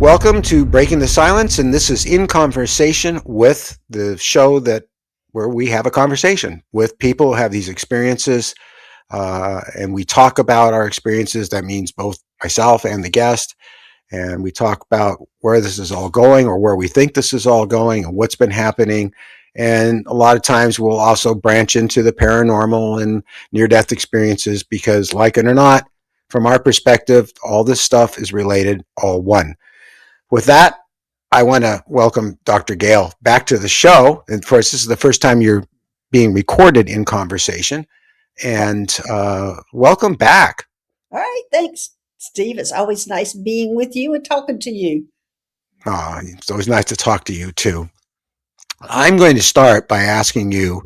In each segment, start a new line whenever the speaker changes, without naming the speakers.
Welcome to Breaking the Silence, and this is In Conversation with the show where we have a conversation with people who have these experiences, and we talk about our experiences. That means both myself and the guest, and we talk about where this is all going, or where we think this is all going, and what's been happening. And a lot of times we'll also branch into the paranormal and near-death experiences because, like it or not, from our perspective, all this stuff is related, all one. With that, I want to welcome Dr. Gail back to the show. And of course, this is the first time you're being recorded in conversation. And welcome back.
All right. Thanks, Steve. It's always nice being with you and talking to you.
It's always nice to talk to you, too. I'm going to start by asking you,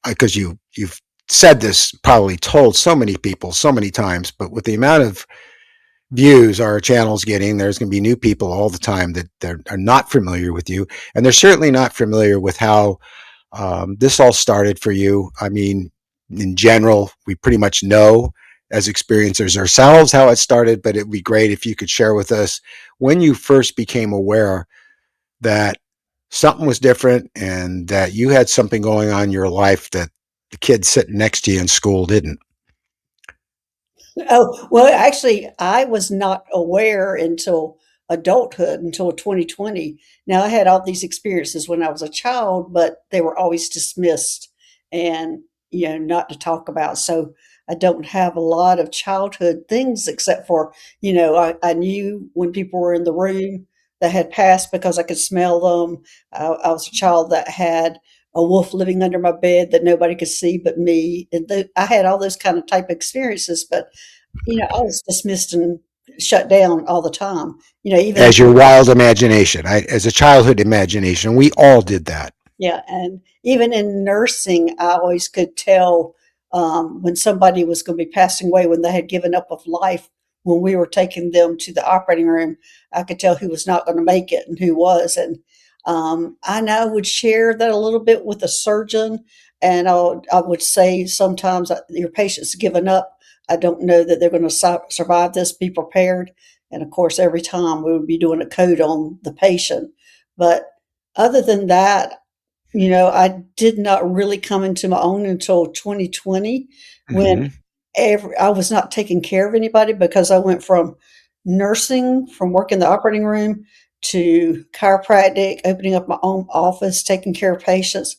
because you've said this, probably told so many people so many times, but with the amount of views our channel's getting, there's going to be new people all the time that are not familiar with you, and they're certainly not familiar with how this all started for you. I mean, in general, we pretty much know as experiencers ourselves how it started, but it'd be great if you could share with us when you first became aware that something was different and that you had something going on in your life that the kid sitting next to you in school didn't.
Oh, well, actually, I was not aware until adulthood, until 2020. Now, I had all these experiences when I was a child, but they were always dismissed and, not to talk about. So I don't have a lot of childhood things except for, I knew when people were in the room that had passed because I could smell them. I was a child that had a wolf living under my bed that nobody could see but me. And I had all those kind of type experiences, but I was dismissed and shut down all the time. Even
As your wild imagination, as a childhood imagination, we all did that.
yeah, and even in nursing, I always could tell when somebody was going to be passing away, when they had given up of life. When we were taking them to the operating room, I could tell who was not going to make it and who was. And I now would share that a little bit with the surgeon, and I would say sometimes your patient's given up. I don't know that they're going to survive this. Be prepared. And of course, every time we would be doing a code on the patient. But other than that, I did not really come into my own until 2020 when
Mm-hmm.
I was not taking care of anybody because I went from nursing, from working the operating room to chiropractic, opening up my own office, taking care of patients,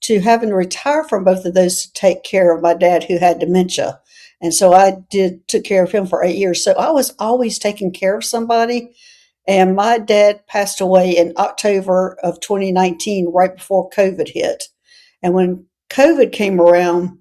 to having to retire from both of those to take care of my dad who had dementia. And so I took care of him for 8 years. So I was always taking care of somebody. And my dad passed away in October of 2019, right before COVID hit. And when COVID came around,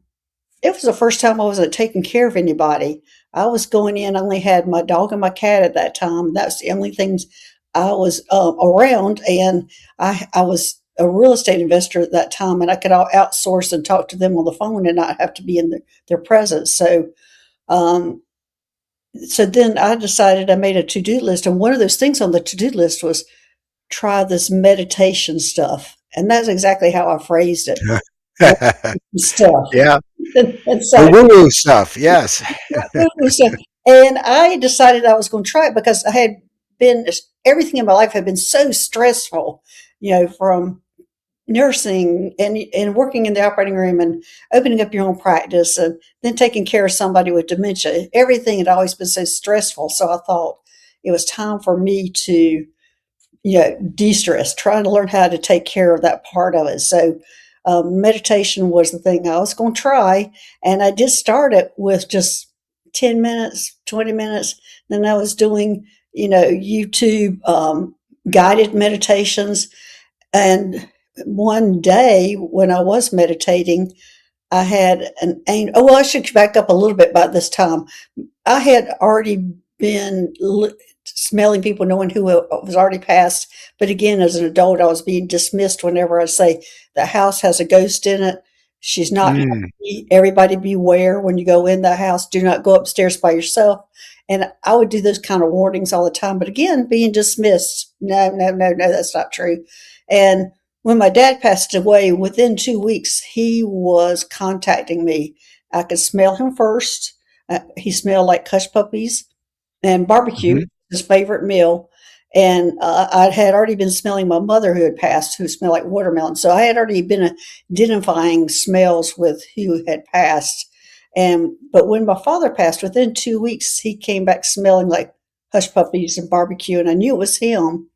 it was the first time I wasn't taking care of anybody. I was going in, I only had my dog and my cat at that time. That's the only things I was around. And I was a real estate investor at that time, and I could all outsource and talk to them on the phone and not have to be in their presence. Um, so then I decided, I made a to-do list, and one of those things on the to-do list was try this meditation stuff. And that's exactly how I phrased it. Stuff.
Yeah,
And
the
so
woo-woo stuff. Yes.
and I decided I was going to try it because everything in my life had been so stressful, from nursing and working in the operating room and opening up your own practice and then taking care of somebody with dementia. Everything had always been so stressful. So I thought it was time for me to, de-stress, trying to learn how to take care of that part of it. So meditation was the thing I was going to try. And I did start it with just 10 minutes, 20 minutes. Then I was doing, YouTube guided meditations. And one day when I was meditating, I had an angel. Oh, well, I should back up a little bit by this time. I had already been smelling people, knowing who was already passed. But again, as an adult, I was being dismissed whenever I say the house has a ghost in it. She's not
Mm.
happy. Everybody beware when you go in the house. Do not go upstairs by yourself. And I would do those kind of warnings all the time. But again, being dismissed. No, no, no, no, that's not true. And when my dad passed away, within 2 weeks, he was contacting me. I could smell him first. He smelled like hush puppies and barbecue,
Mhm.
his favorite meal. And I had already been smelling my mother who had passed, who smelled like watermelon. So I had already been identifying smells with who had passed. And but when my father passed, within 2 weeks, he came back smelling like hush puppies and barbecue, and I knew it was him.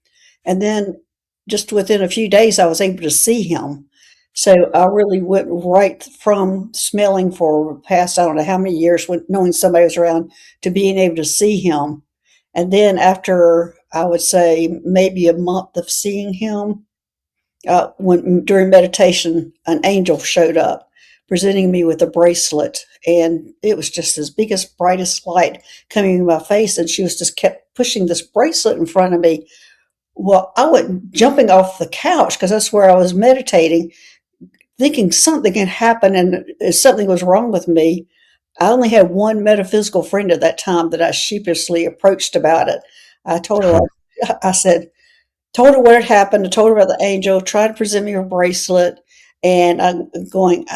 And then just within a few days, I was able to see him. So I really went right from smelling for past, I don't know how many years, knowing somebody was around, to being able to see him. And then after, I would say, maybe a month of seeing him, when during meditation, an angel showed up, presenting me with a bracelet, and it was just as biggest, brightest light coming in my face, and she was just kept pushing this bracelet in front of me. Well, I went jumping off the couch because that's where I was meditating, thinking something had happened and something was wrong with me. I only had one metaphysical friend at that time that I sheepishly approached about it. I told her, I said, told her what had happened. I told her about the angel, tried to present me a bracelet. And I'm going,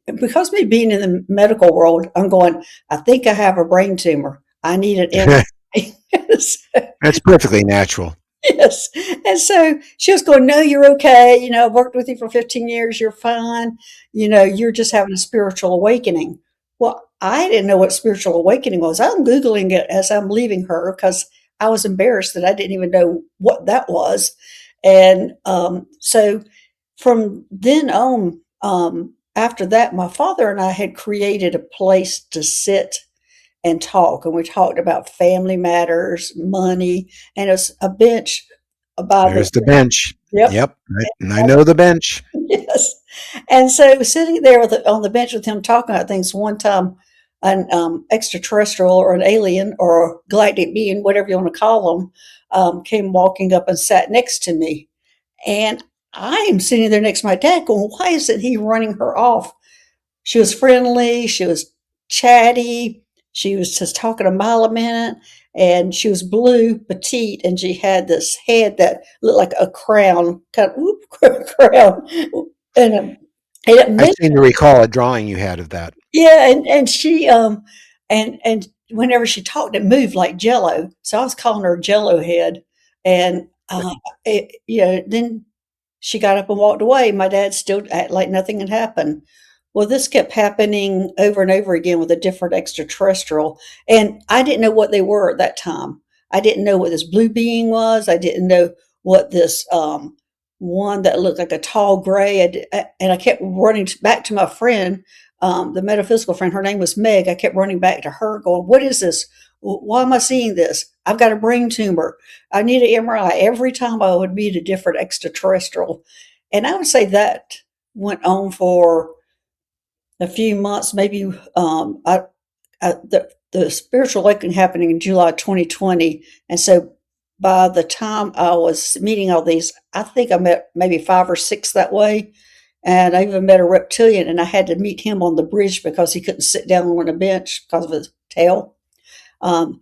because me being in the medical world, I'm going, I think I have a brain tumor. I need an MRI.
That's perfectly natural.
Yes. And so she was going, no, you're okay. I've worked with you for 15 years. You're fine. You're just having a spiritual awakening. Well, I didn't know what spiritual awakening was. I'm Googling it as I'm leaving her because I was embarrassed that I didn't even know what that was. And so from then on, after that, my father and I had created a place to sit and talk. And we talked about family matters, money, and it was a bench by the,
There's the bench.
yep.
Yep. I know the bench.
Yes. And so sitting there on the bench with him talking about things, one time an extraterrestrial or an alien or a galactic being, whatever you want to call them, came walking up and sat next to me. And I am sitting there next to my dad going, why isn't he running her off? She was friendly, she was chatty, she was just talking a mile a minute, and she was blue, petite, and she had this head that looked like a crown, kind of whoop, crown. And, it
I
meant,
seem to recall a drawing you had of that.
yeah, and she and whenever she talked, it moved like Jello. So I was calling her Jello head, and then she got up and walked away. My dad still acted like nothing had happened. Well, this kept happening over and over again with a different extraterrestrial, and I didn't know what they were at that time. I didn't know what this blue being was. I didn't know what this one that looked like a tall gray. And I kept running back to my friend, the metaphysical friend. Her name was Meg. I kept running back to her, going, "What is this? Why am I seeing this? I've got a brain tumor. I need an MRI." Every time I would meet a different extraterrestrial, and I would say that went on for a few months, maybe. The spiritual awakening happening in July 2020, and so by the time I was meeting all these, I think I met maybe 5 or 6 that way, and I even met a reptilian, and I had to meet him on the bridge because he couldn't sit down on a bench because of his tail. Um,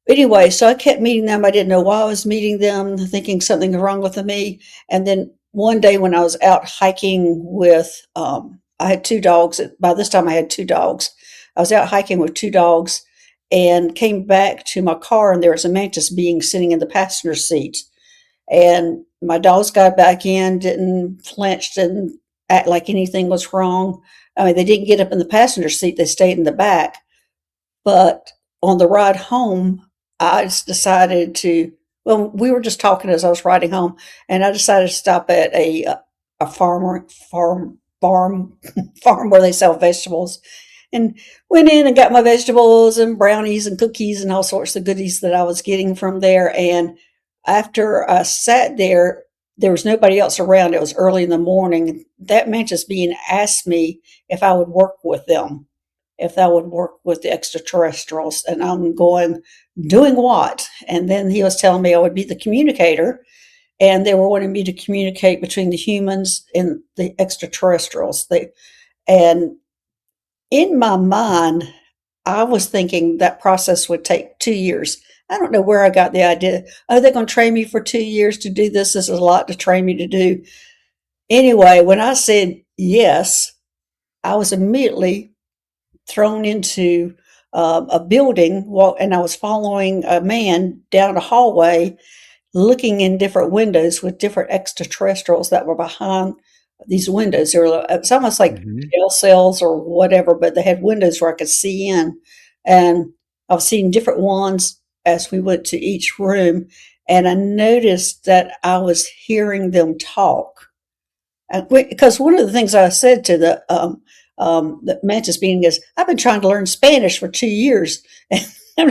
anyway, so I kept meeting them. I didn't know why I was meeting them, thinking something was wrong with me. And then one day when I was out hiking with, I had 2 dogs. By this time, I had 2 dogs. I was out hiking with 2 dogs and came back to my car, and there was a mantis being sitting in the passenger seat. And my dogs got back in, didn't flinch, didn't act like anything was wrong. I mean, they didn't get up in the passenger seat, they stayed in the back. But on the ride home, I just decided to, well, we were just talking as I was riding home, and I decided to stop at a farm farm where they sell vegetables, and went in and got my vegetables and brownies and cookies and all sorts of goodies that I was getting from there. And after I sat there, there was nobody else around. It was early in the morning. That mantis being asked me if I would work with them, if I would work with the extraterrestrials. And I'm going, doing what? And then he was telling me I would be the communicator, and they were wanting me to communicate between the humans and the extraterrestrials. And in my mind, I was thinking that process would take 2 years. I don't know where I got the idea. Oh, they're going to train me for 2 years to do this. This is a lot to train me to do. Anyway, when I said yes, I was immediately thrown into a building, and I was following a man down a hallway looking in different windows with different extraterrestrials that were behind these windows. It's almost like
Hmm.
jail cells or whatever, but they had windows where I could see in. And I was seeing different ones as we went to each room. And I noticed that I was hearing them talk. Because one of the things I said to the mantis being is, I've been trying to learn Spanish for 2 years. How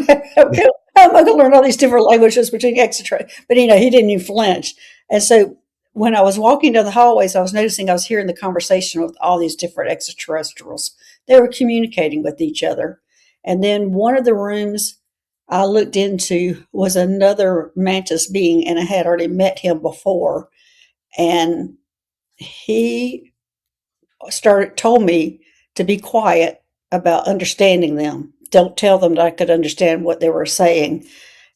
am I going to learn all these different languages between extra? But he didn't even flinch. And so when I was walking down the hallways, I was noticing I was hearing the conversation with all these different extraterrestrials. They were communicating with each other. And then one of the rooms I looked into was another mantis being, and I had already met him before. And he told me to be quiet about understanding them. Don't tell them that I could understand what they were saying.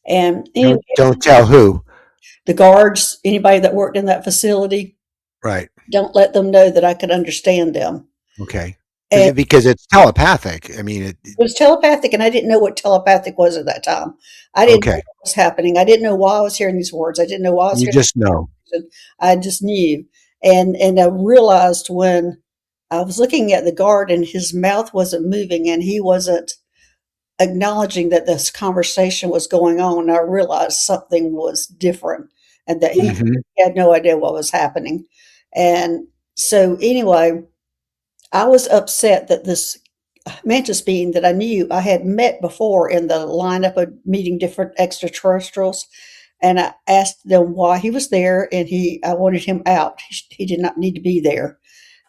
And anyway,
Don't tell who.
the guards, anybody that worked in that facility,
Right.
don't let them know that I could understand them.
Okay.
And
Because it's telepathic. I mean,
it was telepathic, and I didn't know what telepathic was at that time. I didn't know
okay.
what was happening. I didn't know why I was hearing these words. I didn't know why I was
You
hearing
just know.
them. I just knew. And I realized when I was looking at the guard and his mouth wasn't moving and he wasn't acknowledging that this conversation was going on, I realized something was different and that he
Hmm.
had no idea what was happening. And so, anyway, I was upset that this mantis being that I knew I had met before in the lineup of meeting different extraterrestrials. And I asked them why he was there, and I wanted him out. He did not need to be there.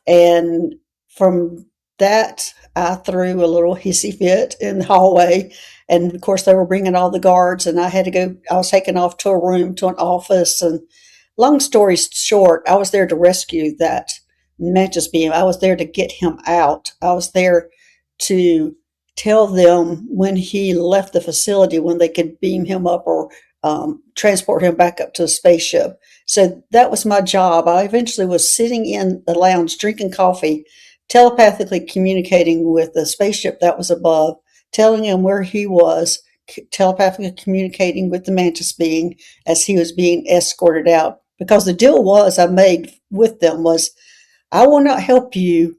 And from that, I threw a little hissy fit in the hallway. And of course, they were bringing all the guards, and I had to go. I was taken off to a room, to an office. And long story short, I was there to rescue that mantis being. I was there to get him out. I was there to tell them when he left the facility when they could beam him up or transport him back up to a spaceship. So that was my job. I eventually was sitting in the lounge drinking coffee, telepathically communicating with the spaceship that was above, telling him where he was, telepathically communicating with the mantis being as he was being escorted out. Because the deal was I made with them was I will not help you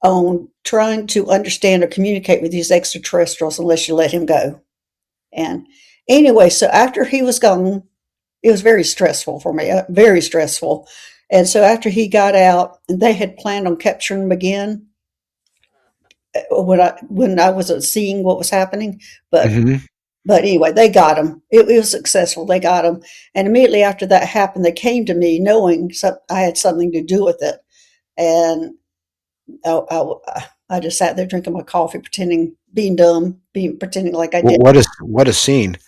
on trying to understand or communicate with these extraterrestrials unless you let him go. And anyway, so after he was gone, it was very stressful for me, very stressful. And so after he got out, and they had planned on capturing him again when I wasn't seeing what was happening, but
Hmm.
but anyway, they got him. It was successful. They got him, and immediately after that happened, they came to me knowing I had something to do with it, and I just sat there drinking my coffee, pretending, being dumb, pretending like I did.
What a scene.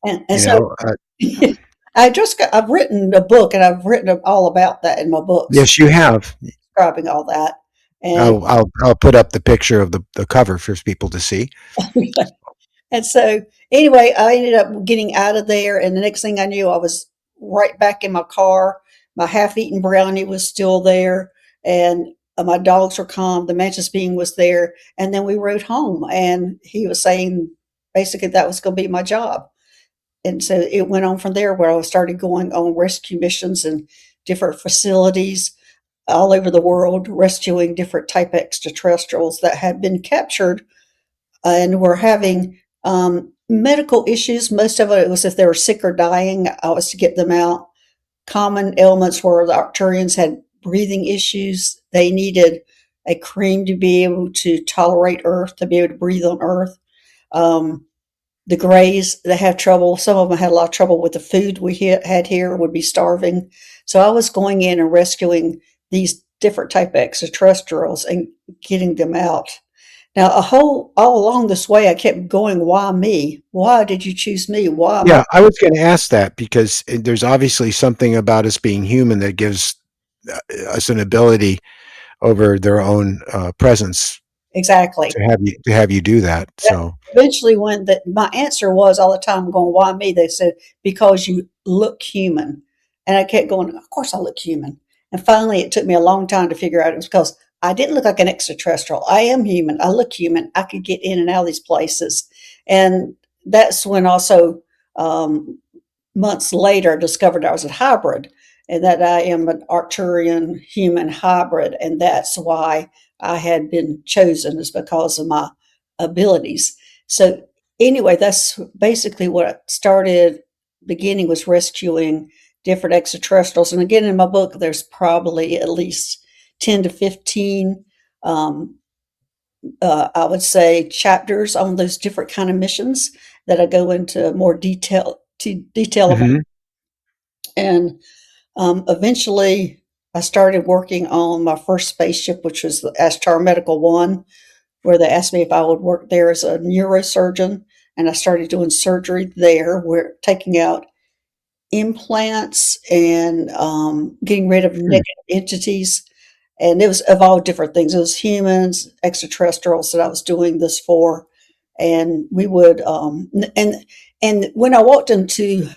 And
You
so
know.
I've written a book, and I've written all about that in my books,
Yes, you have.
describing all that. And
I'll put up the picture of the cover for people to see.
and so anyway, I ended up getting out of there, and the next thing I knew, I was right back in my car. My half-eaten brownie was still there, and my dogs were calm. The mantis being was there, and then we rode home. And he was saying basically that was going to be my job. And so it went on from there, where I started going on rescue missions in different facilities all over the world, rescuing different type of extraterrestrials that had been captured and were having medical issues. Most of it was if they were sick or dying, I was to get them out. Common ailments were the Arcturians had breathing issues. They needed a cream to be able to tolerate Earth, to be able to breathe on Earth. Um, the Greys, they have trouble. Some of them had a lot of trouble with the food we had here, would be starving. So I was going in and rescuing these different type of extraterrestrials and getting them out. Now, all along this way, I kept going, why me? Why did you choose me? Why am I?
Yeah, I was going to ask that because there's obviously something about us being human that gives us an ability over their own presence
Exactly.
to have you do that.
That
So,
eventually, when my answer was all the time going, why me? They said, because you look human. And I kept going, of course I look human. And finally, it took me a long time to figure out it was because I didn't look like an extraterrestrial. I am human. I look human. I could get in and out of these places. And that's when also, um, months later discovered I was a hybrid and that I am an Arcturian human hybrid, and that's why I had been chosen, is because of my abilities. So anyway, that's basically what I started. Beginning was rescuing different extraterrestrials, and again in my book, there's probably at least 10 to 15. Um, I would say chapters on those different kind of missions that I go into more detail about.
Hmm.
And eventually, I started working on my first spaceship, which was the Astar Medical One, where they asked me if I would work there as a neurosurgeon, and I started doing surgery there, where taking out implants and getting rid of negative entities. And it was of all different things. It was humans, extraterrestrials that I was doing this for, and we would and when I walked into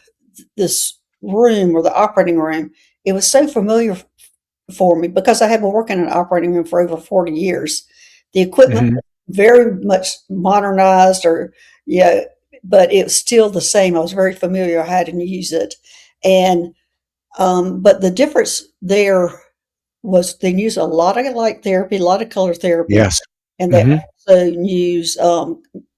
this room or the operating room, it was so familiar for me because I had been working in an operating room for over 40 years. The equipment
Hmm.
was very much modernized, or yeah, but it was still the same. I was very familiar. I had to use it, and but the difference there was they use a lot of light therapy, a lot of color therapy,
Yes.
and they
Hmm.
also use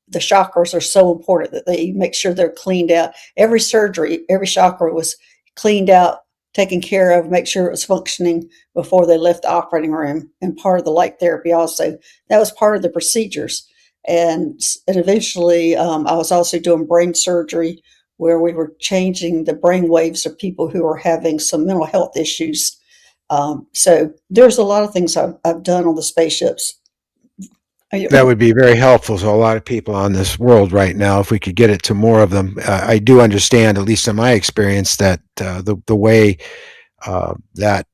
the chakras are so important that they make sure they're cleaned out. Every surgery, every chakra was cleaned out, taken care of, make sure it was functioning before they left the operating room. And part of the light therapy also, that was part of the procedures. And eventually, I was also doing brain surgery where we were changing the brain waves of people who were having some mental health issues. So there's a lot of things I've done on the spaceships.
That would be very helpful to a lot of people on this world right now if we could get it to more of them. I do understand, at least in my experience, that the way that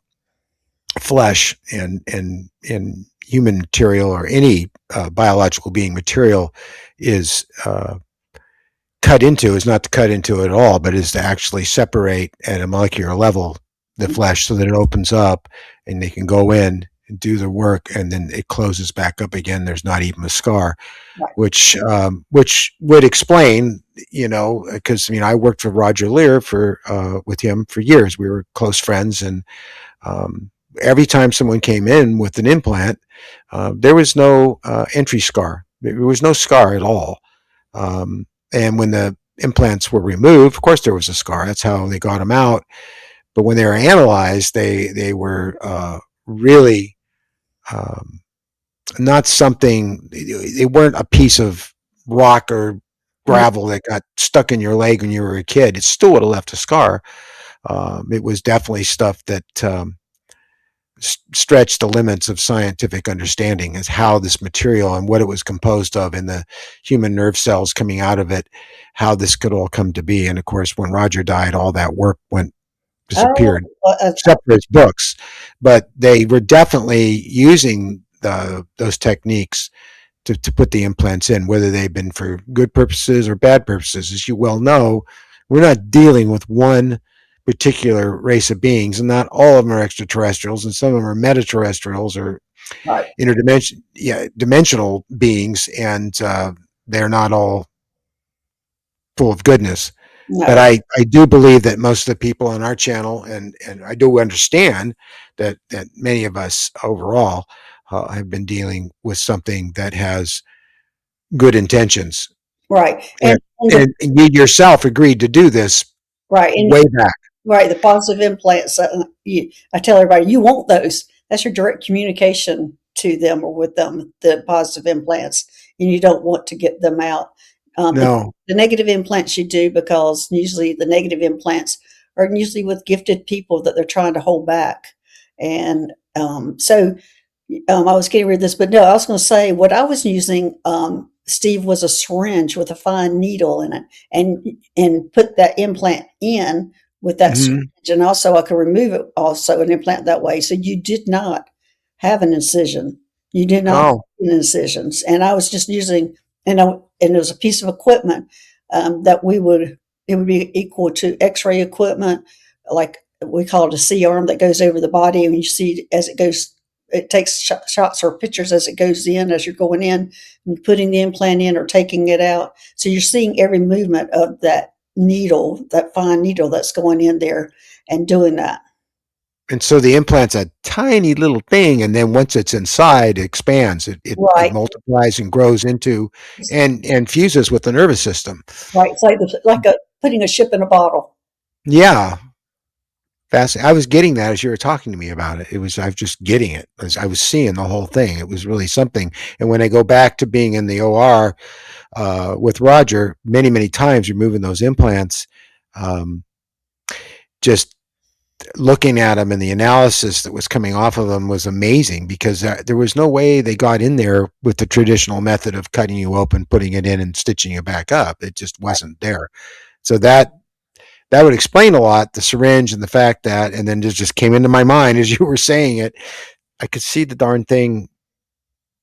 flesh and human material or any biological being material is cut into is not to cut into at all, but is to actually separate at a molecular level the flesh so that it opens up and they can go in and do the work, and then it closes back up again. There's not even a scar,
Right.
which would explain, because I worked for Roger Lear for with him for years. We were close friends, and um, every time someone came in with an implant, there was no entry scar. There was no scar at all. And when the implants were removed, of course, there was a scar. That's how they got them out. But when they were analyzed, they were really um, not something. They weren't a piece of rock or
Mhm.
gravel that got stuck in your leg when you were a kid. It still would have left a scar. It was definitely stuff that stretched the limits of scientific understanding as how this material and what it was composed of and the human nerve cells coming out of it, how this could all come to be. And of course, when Roger died, all that work went
Oh,
disappeared, except for his books. But they were definitely using those techniques to put the implants in, whether they've been for good purposes or bad purposes. As you well know, we're not dealing with one particular race of beings, and not all of them are extraterrestrials, and some of them are metaterrestrials or
right.
dimensional beings, and they're not all full of goodness. But
No.
I do believe that most of the people on our channel, and I do understand that many of us overall have been dealing with something that has good intentions.
Right.
And,
And the
and you yourself agreed to do this
right. And
way back.
right, the positive implants, I tell everybody, you want those. That's your direct communication to them or with them, the positive implants, and you don't want to get them out.
No.
The negative implants you do because usually the negative implants are usually with gifted people that they're trying to hold back. And I was getting rid of this, but no, I was going to say what I was using, Steve, was a syringe with a fine needle in it, and put that implant in with that
Hmm.
syringe, and also I could remove it also an implant that way. So you did not have an incision. You did not
Oh.
have incisions, and I was just using, and it was a piece of equipment that we would it would be equal to X-ray equipment, like we call it a C arm that goes over the body, and you see as it goes it takes shots or pictures as it goes in, as you're going in and putting the implant in or taking it out. So you're seeing every movement of that needle, that fine needle that's going in there and doing that.
And so the implant's a tiny little thing, and then once it's inside, it expands. It
Right,
multiplies and grows into and fuses with the nervous system.
right. It's like putting a ship in a bottle.
Yeah, fascinating. I was getting that as you were talking to me about it. It was I was just getting it as I was seeing the whole thing. It was really something. And when I go back to being in the OR with Roger, many times removing those implants, um, just looking at them and the analysis that was coming off of them was amazing because there was no way they got in there with the traditional method of cutting you open, putting it in, and stitching it back up. It just wasn't there. So that would explain a lot, the syringe and the fact that, and then it just came into my mind as you were saying it. I could see the darn thing.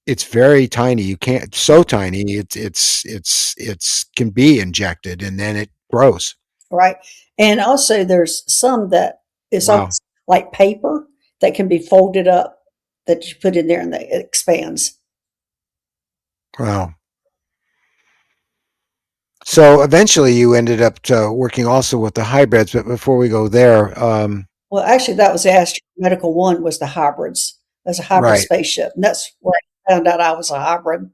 It's very tiny. You can't, so tiny. It's can be injected and then it grows.
Right. And also there's some that is
Wow.
almost like paper that can be folded up that you put in there and it expands.
Wow. So eventually you ended up working also with the hybrids, but before we go there,
Well, actually, that was the Astro Medical One was the hybrids. That's a hybrid
right.
spaceship, and that's where I found out I was a hybrid.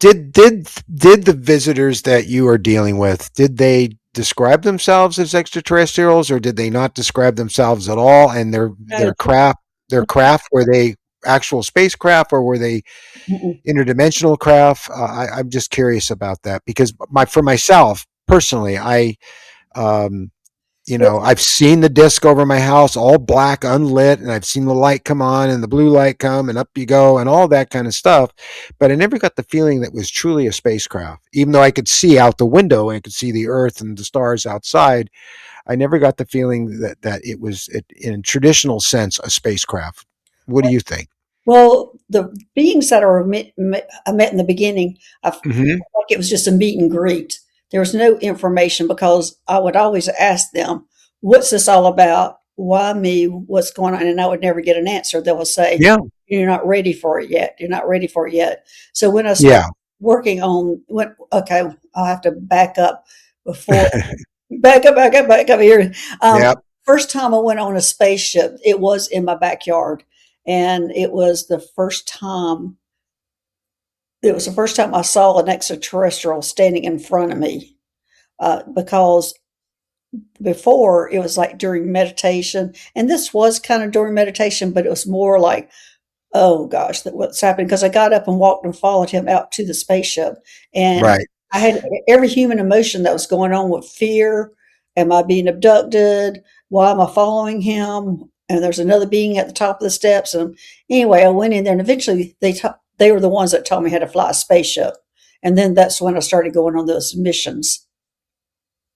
Did the visitors that you are dealing with, did they describe themselves as extraterrestrials or did they not describe themselves at all? And
No,
their craft, were they actual spacecraft or were they
mm-mm.
interdimensional craft? I'm just curious about that because for myself personally, um,
Well,
I've seen the disc over my house, all black, unlit, and I've seen the light come on and the blue light come and up you go and all that kind of stuff. But I never got the feeling that it was truly a spacecraft, even though I could see out the window and I could see the Earth and the stars outside. I never got the feeling that it was, in a traditional sense, a spacecraft. What do you think?
well, the beings that I met in the beginning, I felt
Hmm.
like it was just a meet and greet. There was no information because I would always ask them, "What's this all about? Why me? What's going on?" And I would never get an answer. They will say,
Yeah.
"You're not ready for it yet. You're not ready for it yet." So when I started
Yeah.
working on, okay, I'll have to back up before back up here. Um,
Yeah.
First time I went on a spaceship, it was in my backyard, and it was the first time I saw an extraterrestrial standing in front of me. Because before it was like during meditation, and this was kind of during meditation, but it was more like, oh gosh, that what's happening? Because I got up and walked and followed him out to the spaceship, and
Right.
I had every human emotion that was going on with fear. Am I being abducted? Why am I following him? And there's another being at the top of the steps. And anyway, I went in there, and eventually they were the ones that taught me how to fly a spaceship. And then that's when I started going on those missions.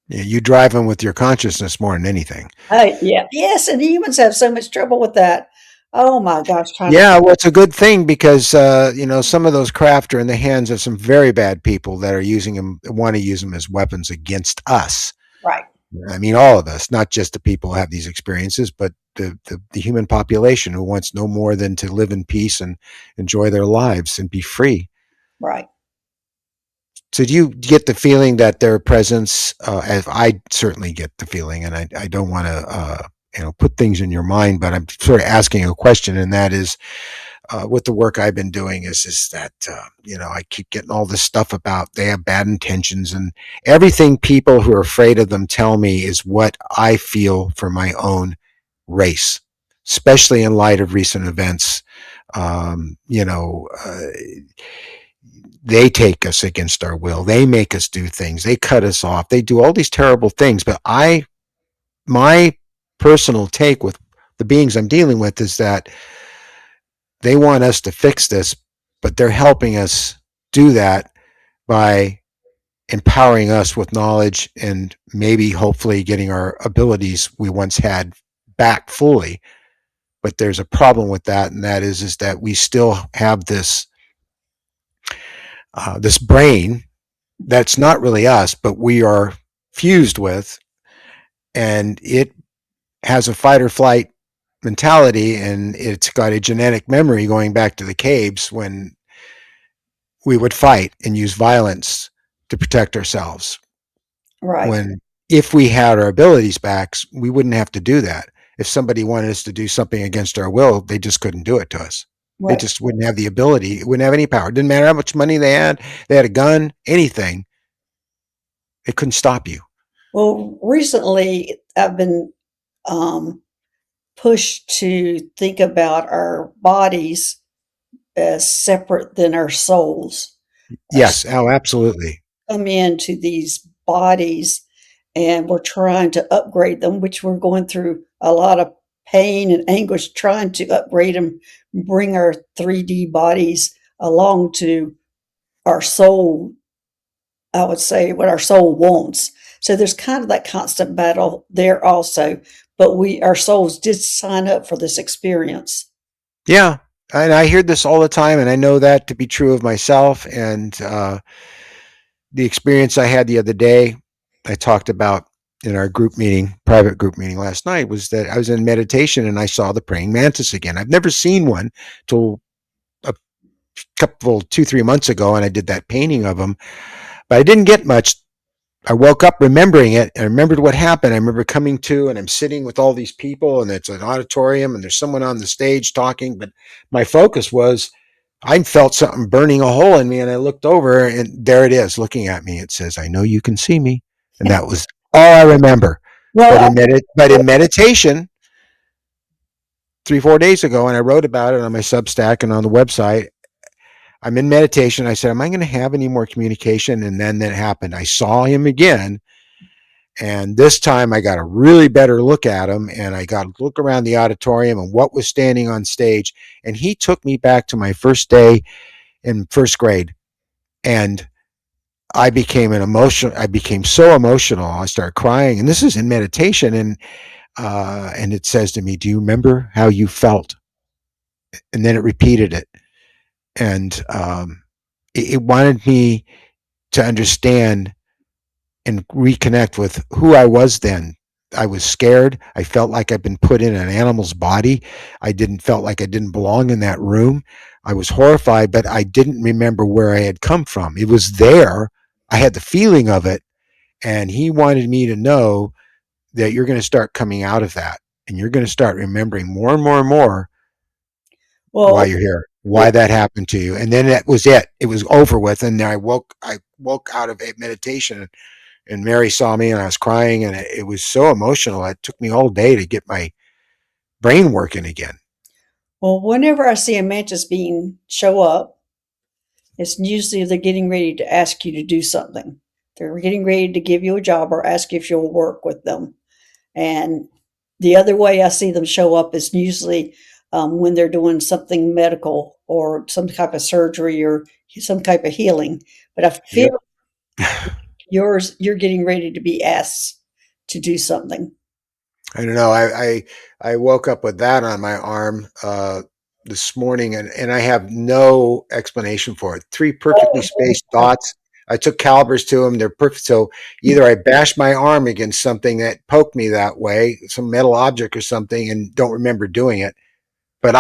Yeah, you drive them with your consciousness more than anything.
Yeah, yes, and humans have so much trouble with that. Oh my gosh, trying to
Yeah, well, it's a good thing because some of those craft are in the hands of some very bad people that are using them, want to use them as weapons against us.
right,
I mean, all of us, not just the people who have these experiences, but the human population who wants no more than to live in peace and enjoy their lives and be free.
right,
So, do you get the feeling that their presence, as I certainly get the feeling, and I don't want to, put things in your mind, but I'm sort of asking a question, and that is, with the work I've been doing is that I keep getting all this stuff about they have bad intentions and everything people who are afraid of them tell me is what I feel for my own race, especially in light of recent events. Um, you know, uh, they take us against our will. They make us do things. They cut us off. They do all these terrible things. But my personal take with the beings I'm dealing with is that they want us to fix this, but they're helping us do that by empowering us with knowledge and maybe hopefully getting our abilities we once had back fully. But there's a problem with that, and that is that we still have this brain that's not really us, but we are fused with, and it has a fight or flight mentality, and it's got a genetic memory going back to the caves when we would fight and use violence to protect ourselves.
right.
if we had our abilities back, we wouldn't have to do that. If somebody wanted us to do something against our will, they just couldn't do it to us. They
Right.
just wouldn't have the ability. It wouldn't have any power. It didn't matter how much money they had. They had a gun, anything. It couldn't stop you.
Well, recently I've been um, pushed to think about our bodies as separate than our souls. Our
Yes. Oh, absolutely.
come into these bodies and we're trying to upgrade them, which we're going through a lot of pain and anguish trying to upgrade them, bring our 3D bodies along to our soul, I would say, what our soul wants. So there's kind of that constant battle there also. But our souls did sign up for this experience.
Yeah. And I hear this all the time, and I know that to be true of myself. And the experience I had the other day, I talked about in our group meeting, private group meeting last night, was that I was in meditation and I saw the praying mantis again. I've never seen one till a couple, 2, 3 months ago, and I did that painting of them, but I didn't get much. I woke up remembering it and I remembered what happened. I remember coming to and I'm sitting with all these people and it's an auditorium and there's someone on the stage talking, but my focus was I felt something burning a hole in me and I looked over and there it is looking at me. It says, I know you can see me. And that was all I remember. But
Well,
in meditation, 3, 4 days ago, and I wrote about it on my Substack and on the website. I'm in meditation. I said, am I going to have any more communication? And then that happened. I saw him again. And this time I got a really better look at him and I got a look around the auditorium and what was standing on stage. And he took me back to my first day in first grade. And I became so emotional. I started crying. And this is in meditation. And it says to me, do you remember how you felt? And then it repeated it. And it wanted me to understand and reconnect with who I was then. I was scared. I felt like I'd been put in an animal's body. I didn't felt like I didn't belong in that room. I was horrified, but I didn't remember where I had come from. It was there. I had the feeling of it. And he wanted me to know that you're going to start coming out of that and you're going to start remembering more and more and more why
well,
you're here,
yeah.
why that happened to you. And then that was it. It was over with. And I woke out of a meditation and Mary saw me and I was crying and it was so emotional. It took me all day to get my brain working again.
Well, whenever I see a mantis being show up, it's usually they're getting ready to ask you to do something. They're getting ready to give you a job or ask if you'll work with them. And the other way I see them show up is usually when they're doing something medical or some type of surgery or some type of healing. But I
Yep.
feel you're getting ready to be asked to do something.
I don't know. I woke up with that on my arm this morning, and I have no explanation for it. Three perfectly spaced dots. I took calibers to them. They're perfect. So either I bashed my arm against something that poked me that way, some metal object or something, and don't remember doing it. But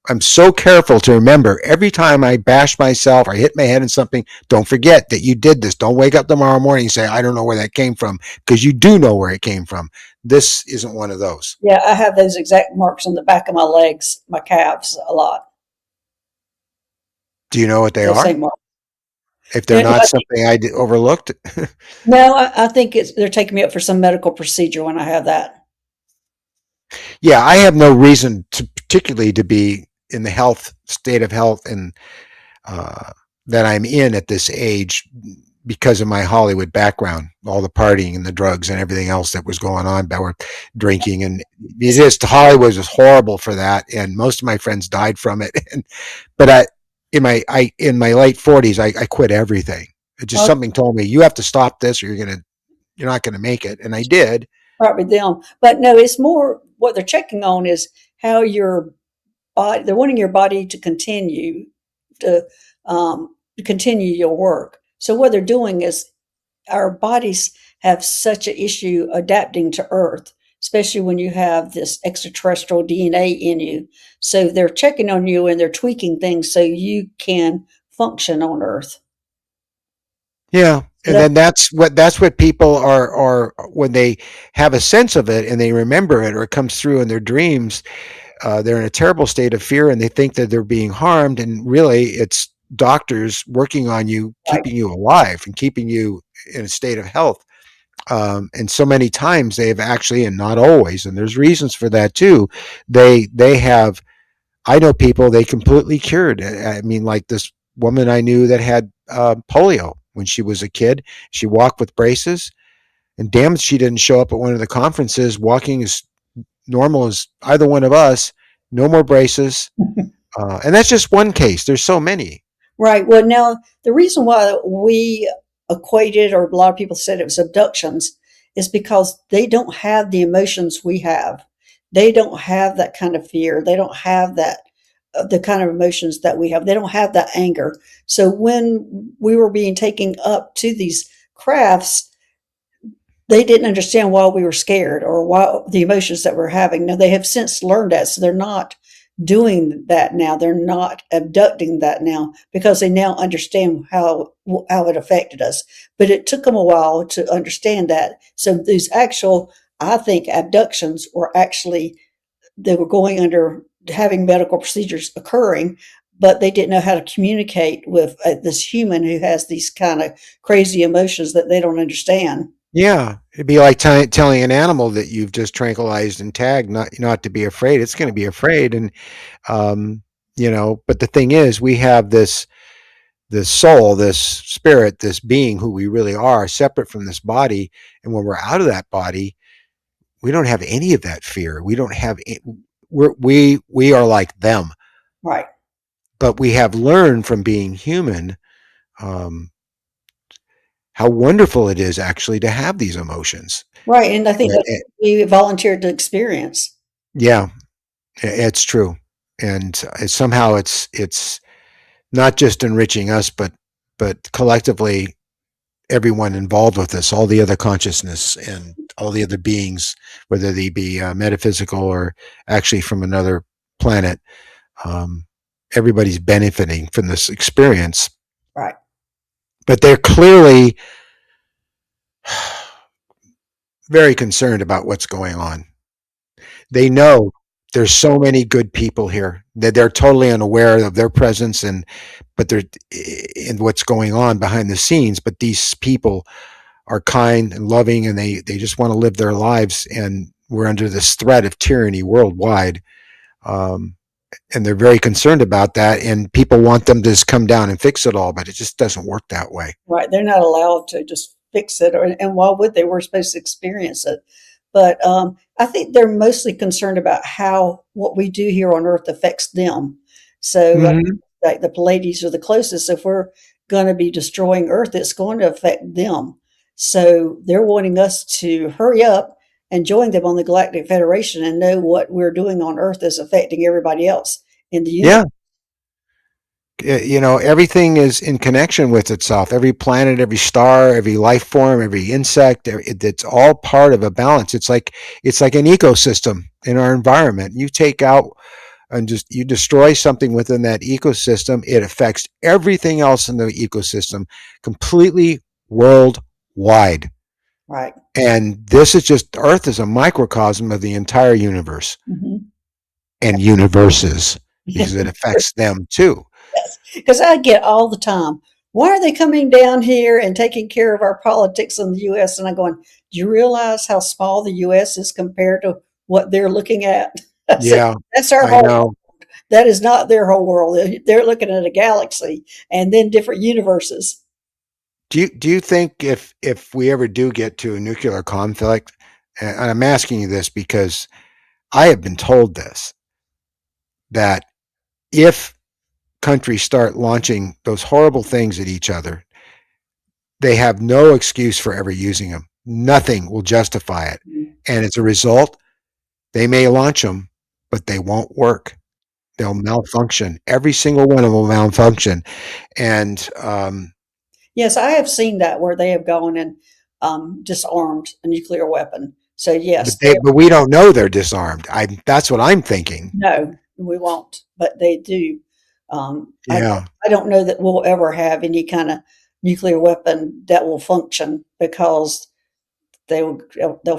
I'm so careful to remember every time I bash myself or hit my head in something, don't forget that you did this. Don't wake up tomorrow morning and say, I don't know where that came from, because you do know where it came from. This isn't one of those.
Yeah, I have those exact marks on the back of my legs, my calves, a lot.
Do you know what they
Those
are?
same marks.
If they're
No,
not something overlooked?
no, I think they're taking me up for some medical procedure when I have that.
Yeah, I have no reason to particularly to be in the health state of health and uh, that I'm in at this age because of my Hollywood background, all the partying and the drugs and everything else that was going on, that were drinking, and it just Hollywood was horrible for that, and most of my friends died from it. And but in my late 40s, I quit everything. It just
Well,
something told me you have to stop this, or you're not gonna make it, and I did.
probably them. But no, it's more what they're checking on is how your body, they're wanting your body to continue your work. So what they're doing is our bodies have such an issue adapting to Earth, especially when you have this extraterrestrial DNA in you. So they're checking on you and they're tweaking things so you can function on Earth.
Yeah.
So
And then that's what people are when they have a sense of it and they remember it or it comes through in their dreams. They're in a terrible state of fear and they think that they're being harmed. And really, it's doctors working on you,
right,
keeping you alive and keeping you in a state of health. And so many times they've actually, and not always, and there's reasons for that too. They have. I know people they completely cured. I mean, like this woman I knew that had polio when she was a kid. She walked with braces, and damn, she didn't show up at one of the conferences walking as normal as either one of us. No more braces, and that's just one case. There's so many.
right. Well, now the reason why we equated, or a lot of people said it was abductions, is because they don't have the emotions we have. They don't have that kind of fear. They don't have that the kind of emotions that we have. They don't have that anger. So when we were being taken up to these crafts, they didn't understand why we were scared or why the emotions that we're having. Now they have since learned that, so they're not doing that now. They're not abducting that now because they now understand how it affected us. But it took them a while to understand that. So these actual, I think, abductions were actually they were going under having medical procedures occurring, but they didn't know how to communicate with this human who has these kind of crazy emotions that they don't understand.
Yeah, it'd be like telling an animal that you've just tranquilized and tagged not to be afraid. It's going to be afraid, and um, But the thing is, we have this soul, this spirit, this being who we really are, separate from this body. And when we're out of that body, we don't have any of that fear. We don't have. We are like them,
Right.
but we have learned from being human um, how wonderful it is actually to have these emotions.
Right, and I think
Eh,
that's
eh,
what we volunteered to experience.
Yeah, it's true, and somehow it's not just enriching us, but collectively everyone involved with us, all the other consciousness and all the other beings, whether they be metaphysical or actually from another planet. Um, Everybody's benefiting from this experience,
Right.
but they're clearly very concerned about what's going on. They know there's so many good people here that they're totally unaware of their presence but they're in what's going on behind the scenes. But these people are kind and loving, and they just want to live their lives. And we're under this threat of tyranny worldwide, um, and they're very concerned about that. And people want them to just come down and fix it all, but it just doesn't work that way.
Right, they're not allowed to just fix it, or and why would they? We're supposed to experience it. But, I think they're mostly concerned about how what we do here on Earth affects them. So,
Mm-hmm.
like the Pleiades are the closest. If we're gonna be destroying Earth, it's going to affect them. So, they're wanting us to hurry up and join them on the Galactic Federation and know what we're doing on Earth is affecting everybody else in the universe.
Yeah, everything is in connection with itself. Every planet, every star, every life form, every insect, it's all part of a balance. It's like an ecosystem in our environment. You take out and just you destroy something within that ecosystem, it affects everything else in the ecosystem completely worldwide.
Right.
And this is just Earth is a microcosm of the entire universe
Mhm.
and universes because it affects them too.
Yes, because I get all the time, why are they coming down here and taking care of our politics in the US? And I'm going, do you realize how small the US is compared to what they're looking at? I said,
Yeah,
that's our
I
whole,
know.
that is not their whole world. They're looking at a galaxy and then different universes.
Do you think if we ever do get to a nuclear conflict, and I'm asking you this because I have been told this, that if countries start launching those horrible things at each other, they have no excuse for ever using them. Nothing will justify it. And as a result, they may launch them, but they won't work. They'll malfunction. Every single one of them will malfunction. And
Yes, I have seen that where they have gone and disarmed a nuclear weapon. So yes, they
but we don't know they're disarmed. That's what I'm thinking.
no, we won't, but they do. I
Yeah.
I don't know that we'll ever have any kind of nuclear weapon that will function because they'll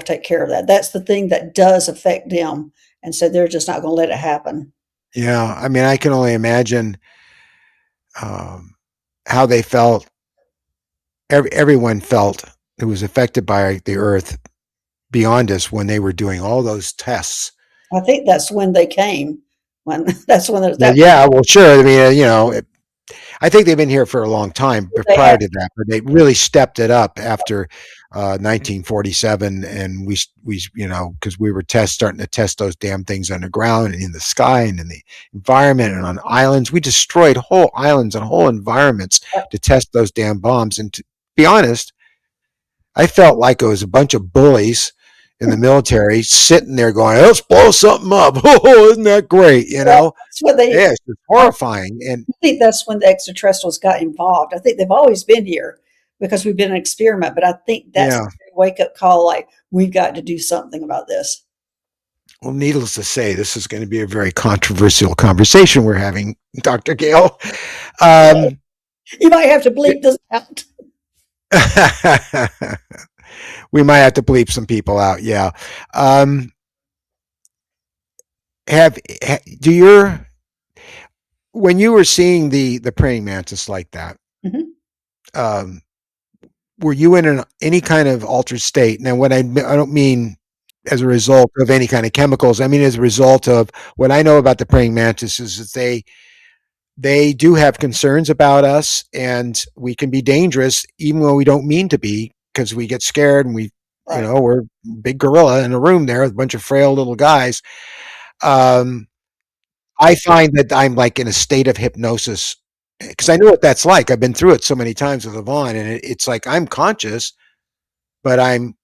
take care of that. That's the thing that does affect them, and so they're just not going to let it happen.
Yeah, I mean, I can only imagine um, how they felt. Everyone felt who was affected by the Earth beyond us when they were doing all those tests.
I think that's when they came. When that's when there's
Yeah,
that
yeah, well, sure. I mean, I think they've been here for a long time, but
they
prior
have.
to that, but they really stepped it up after 1947, and because we were starting to test those damn things underground and in the sky and in the environment and on islands. We destroyed whole islands and whole environments to test those damn bombs. And to be honest, I felt like it was a bunch of bullies in the military sitting there going, "Let's blow something up." Oh, isn't that great?
Well, that's what they.
Yeah, it's just
I
horrifying. And
think that's when the extraterrestrials got involved. I think they've always been here because we've been an experiment, but I think that's
yeah,
the wake up call. Like we've got to do something about this.
well, needless to say, this is going to be a very controversial conversation we're having, Dr. Gail. Um,
You might have to bleep this out.
we might have to bleep some people out. Yeah. Um, do your when you were seeing the praying mantis like that?
Mhm.
Um, were you in any kind of altered state? Now, I don't mean as a result of any kind of chemicals. I mean as a result of what I know about the praying mantis is that they do have concerns about us, and we can be dangerous even when we don't mean to be because we get scared and
Right,
we're big gorilla in a room there with a bunch of frail little guys. Um, I find that I'm like in a state of hypnosis because I know what that's like. I've been through it so many times with Yvonne, and it's like I'm conscious, but I'm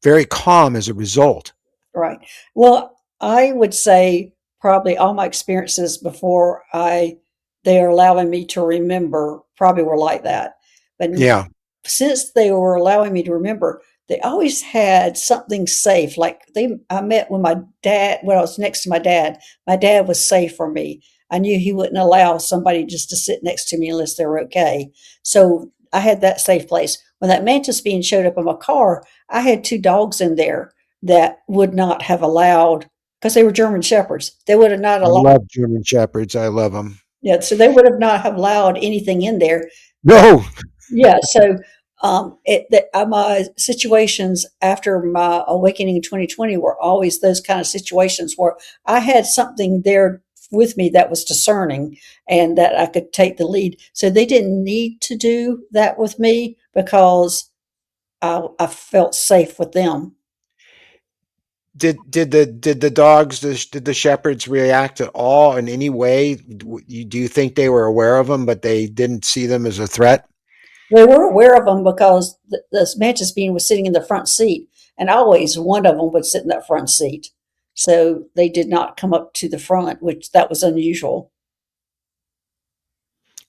very calm as a result.
right. Well, I would say probably all my experiences before I they are allowing me to remember probably were like that. But
Yeah,
since they were allowing me to remember, they always had something safe. Like I met when my dad, when I was next to my dad. My dad was safe for me. I knew he wouldn't allow somebody just to sit next to me unless they were okay. So I had that safe place. When that mantis being showed up in my car, I had two dogs in there that would not have allowed because they were German shepherds. They would have not
I
allowed.
love German shepherds. I love them.
Yeah, so they would have not have allowed anything in there.
No,
Yeah, so my situations after my awakening in 2020 were always those kind of situations where I had something there with me that was discerning and that I could take the lead. So they didn't need to do that with me because I felt safe with them.
did the shepherds react at all in any way? Do you think they were aware of them, but they didn't see them as a threat?
They were aware of them because the mantis being was sitting in the front seat, and always one of them would sit in that front seat. So they did not come up to the front, which that was unusual.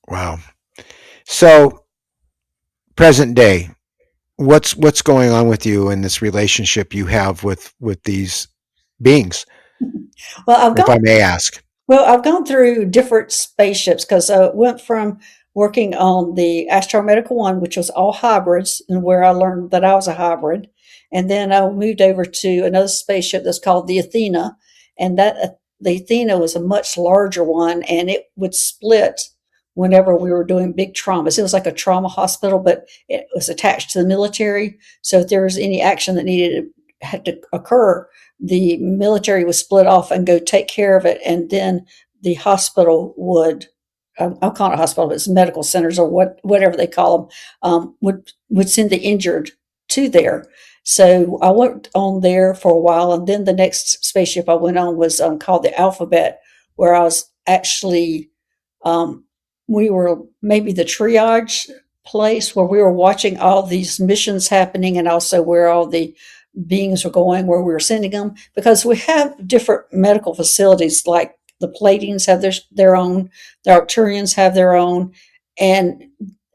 Wow. So present day, what's going on with you in this relationship you have with these beings,
Well,
if I may ask?
I've gone through different spaceships because I went from working on the Astro Medical One, which was all hybrids, and where I learned that I was a hybrid. And then I moved over to another spaceship that's called the Athena, and the Athena was a much larger one, and it would split whenever we were doing big traumas. It was like a trauma hospital, but it was attached to the military. So if there was any action that had to occur, the military would split off and go take care of it, and then the hospital would. I'll call it a hospital, but it's medical centers or whatever they call them. Would send the injured to there. So I worked on there for a while, and then the next spaceship I went on was called the Alphabet, where I was actually um, we were maybe the triage place where we were watching all these missions happening and also where all the beings were going, where we were sending them, because we have different medical facilities like the Pleiadians have their own, the Arcturians have their own, and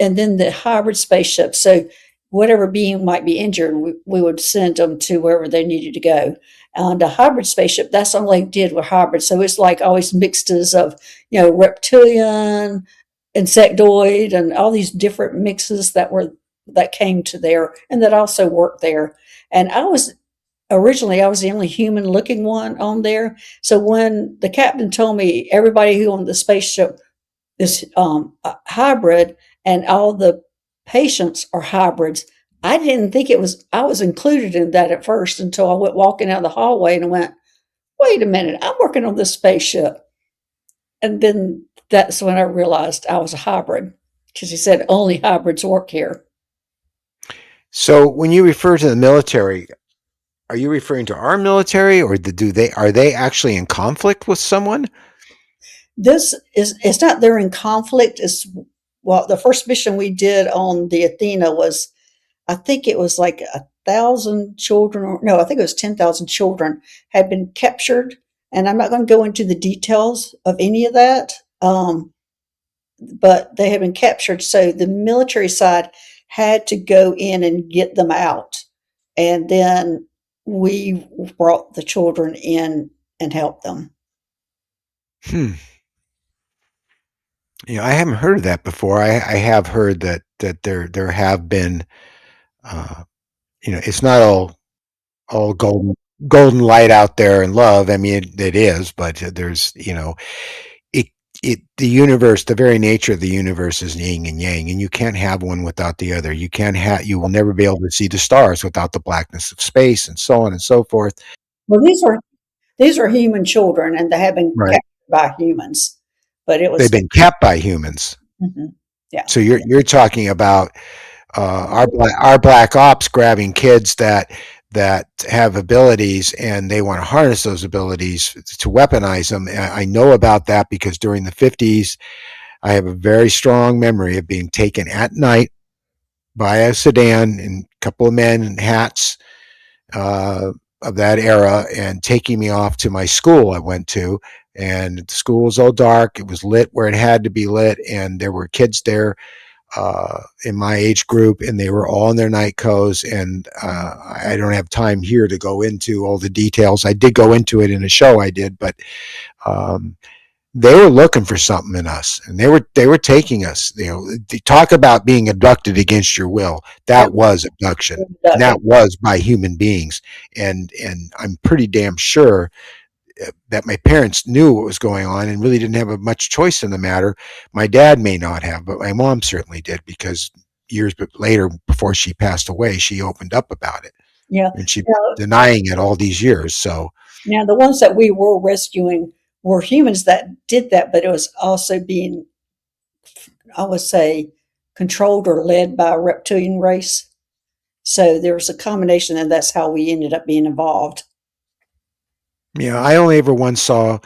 and then the hybrid spaceships. So whatever being might be injured, we would send them to wherever they needed to go. And a hybrid spaceship, that's all they did with hybrid. So it's like always mixes of, reptilian, insectoid and all these different mixes that came to there and that also worked there. And I was the only human looking one on there. So when the captain told me everybody who on the spaceship is a hybrid and all the patients are hybrids, I didn't think I was included in that at first until I went walking out the hallway and I went, wait a minute, I'm working on this spaceship. And then that's when I realized I was a hybrid because he said only hybrids work here.
So when you refer to the military, are you referring to our military, or do they are they actually in conflict with someone?
It's not they're in conflict. It's well, the first mission we did on the Athena was, I think it was like 1,000 children, or no, I think it was 10,000 children had been captured. And I'm not going to go into the details of any of that. But they had been captured. So the military side had to go in and get them out. And then we brought the children in and helped them.
Hmm. I haven't heard of that before. I have heard that there have been, uh, it's not all golden light out there and love. I mean, it is, but there's, it the universe, the very nature of the universe is yin and yang, and you can't have one without the other. You will never be able to see the stars without the blackness of space, and so on and so forth.
Well, these are human children, and they have been
Right?
captured by humans. But it
They've
was,
been kept by humans.
mhm, yeah,
So you're talking about our black ops grabbing kids that have abilities, and they want to harness those abilities to weaponize them. I know about that because during the 50s, I have a very strong memory of being taken at night by a sedan and a couple of men in hats of that era and taking me off to my school I went to. And the school was all dark. It was lit where it had to be lit. And there were kids there in my age group, and they were all in their night coats. And I don't have time here to go into all the details. I did go into it in a show I did, but um, they were looking for something in us, and they were taking us. They talk about being abducted against your will.
yep,
That was abduction, and
abducted.
that was by human beings. And I'm pretty damn sure that my parents knew what was going on and really didn't have a much choice in the matter. My dad may not have, but my mom certainly did, because years later, before she passed away, she opened up about it,
Yeah.
and she
Now,
denying it all these years. So
now, the ones that we were rescuing were humans that did that, but it was also being, I would say, controlled or led by a reptilian race. So there was a combination, and that's how we ended up being involved.
yeah, I only ever once saw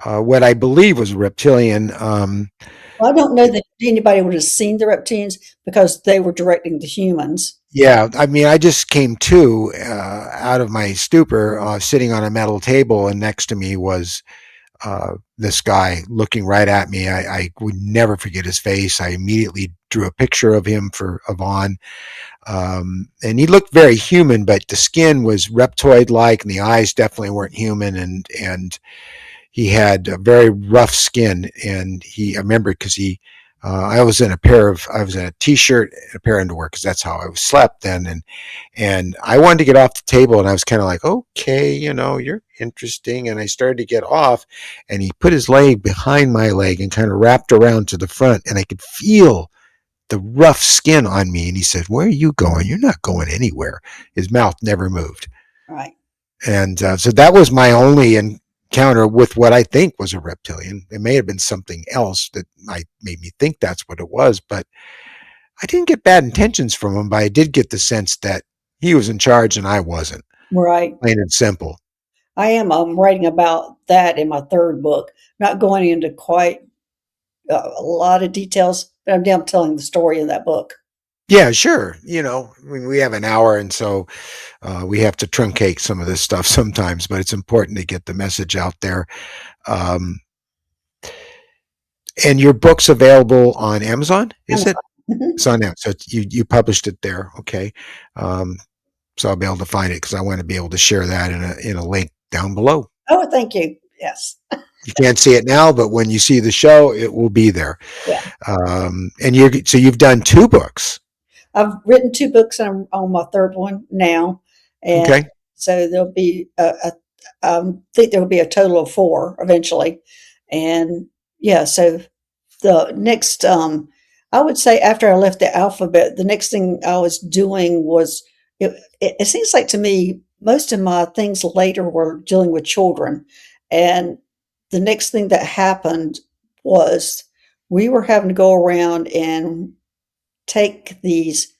what I believe was a reptilian.
Well, I don't know that anybody would have seen the reptilians because they were directing the humans.
Yeah, I mean, I just came to out of my stupor, sitting on a metal table, and next to me was this guy looking right at me. I would never forget his face. I immediately drew a picture of him for Yvonne, and he looked very human, but the skin was reptoid-like, and the eyes definitely weren't human, and he had a very rough skin. And I remember because I was in a t-shirt and a pair of underwear, because that's how I was slept then. And I wanted to get off the table, and I was kind of like, okay, you're interesting. And I started to get off, and he put his leg behind my leg and kind of wrapped around to the front, and I could feel the rough skin on me. And he said, "Where are you going? You're not going anywhere." His mouth never moved.
Right.
And so that was my only encounter with what I think was a reptilian. It may have been something else that made me think that's what it was, but I didn't get bad intentions from him, but I did get the sense that he was in charge and I wasn't.
Right.
Plain and simple.
I am writing about that in my third book, not going into quite a lot of details, but I'm down telling the story in that book.
Yeah, sure. I mean, we have an hour, and so we have to truncate some of this stuff sometimes, but it's important to get the message out there. Um, and your book's available on Amazon, is it?
Amazon. Mhm.
It's on there. So you published it there. Okay. Um, so I'll be able to find it, because I want to be able to share that in a link down below.
Oh, thank you. Yes.
You can't see it now, but when you see the show, it will be there.
Yeah.
And you've done two books.
I've written two books, and I'm on my third one now, and
Okay.
so there'll be I think there will be a total of four eventually, and yeah. So the next, I would say after I left the alphabet, the next thing I was doing was it seems like to me most of my things later were dealing with children, and the next thing that happened was we were having to go around and take these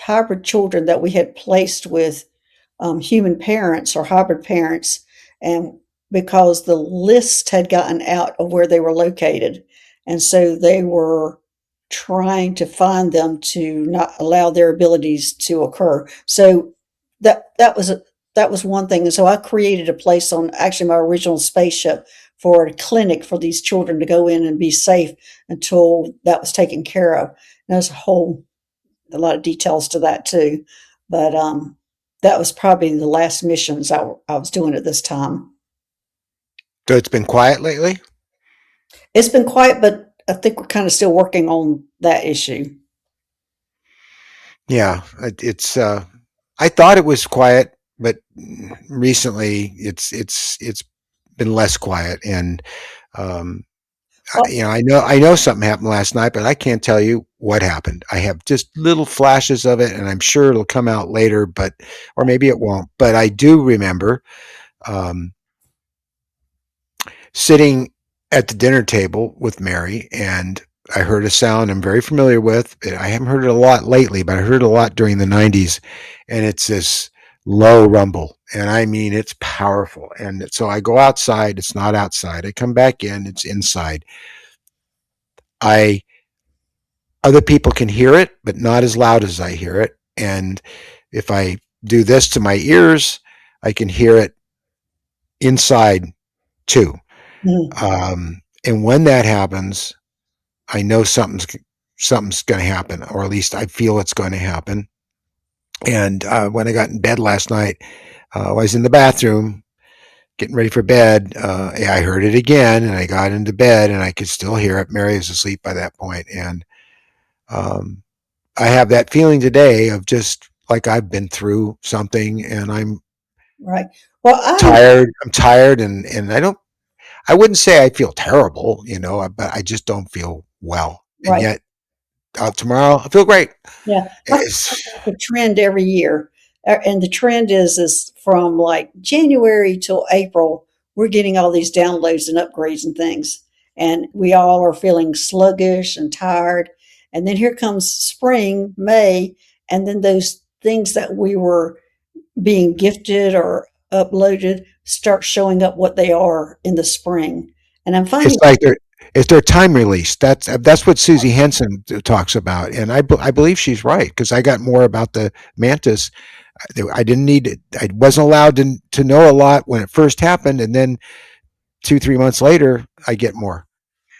hybrid children that we had placed with human parents or hybrid parents, and because the list had gotten out of where they were located, and so they were trying to find them to not allow their abilities to occur. So that was one thing, and so I created a place on actually my original spaceship for a clinic for these children to go in and be safe until that was taken care of. And there's a lot of details to that too. But that was probably the last missions I was doing at this time.
So it's been quiet lately.
It's been quiet, but I think we're kind of still working on that issue.
Yeah, it's. I thought it was quiet, but recently it's been less quiet. And um,
Well,
I know something happened last night, but I can't tell you what happened. I have just little flashes of it, and I'm sure it'll come out later, but or maybe it won't. But I do remember um, sitting at the dinner table with Mary, and I heard a sound I'm very familiar with. I haven't heard it a lot lately, but I heard it a lot during the 90s, and it's this low rumble. And I mean, it's powerful. And so I go outside, it's not outside. I come back in, it's inside. I Other people can hear it, but not as loud as I hear it. And if I do this to my ears, I can hear it inside too.
mm,
And when that happens, I know something's going to happen, or at least I feel it's going to happen. And when I got in bed last night, I was in the bathroom getting ready for bed. I heard it again, and I got into bed, and I could still hear it. Mary was asleep by that point, and um, I have that feeling today of just like I've been through something, and I'm
right. Well,
tired. I'm tired, and I wouldn't say I feel terrible, but I just don't feel well. And
right.
yet tomorrow I feel great.
Yeah, I think
It's,
that's the trend every year, and the trend is from like January till April, we're getting all these downloads and upgrades and things, and we all are feeling sluggish and tired. And then here comes spring, May, and then those things that we were being gifted or uploaded start showing up what they are in the spring. And I'm
it's
finding,
like it's their time release. That's what Susie Henson talks about, and I believe she's right because I got more about the mantis. I didn't need it. I wasn't allowed to know a lot when it first happened, and then 2 3 months later, I get more.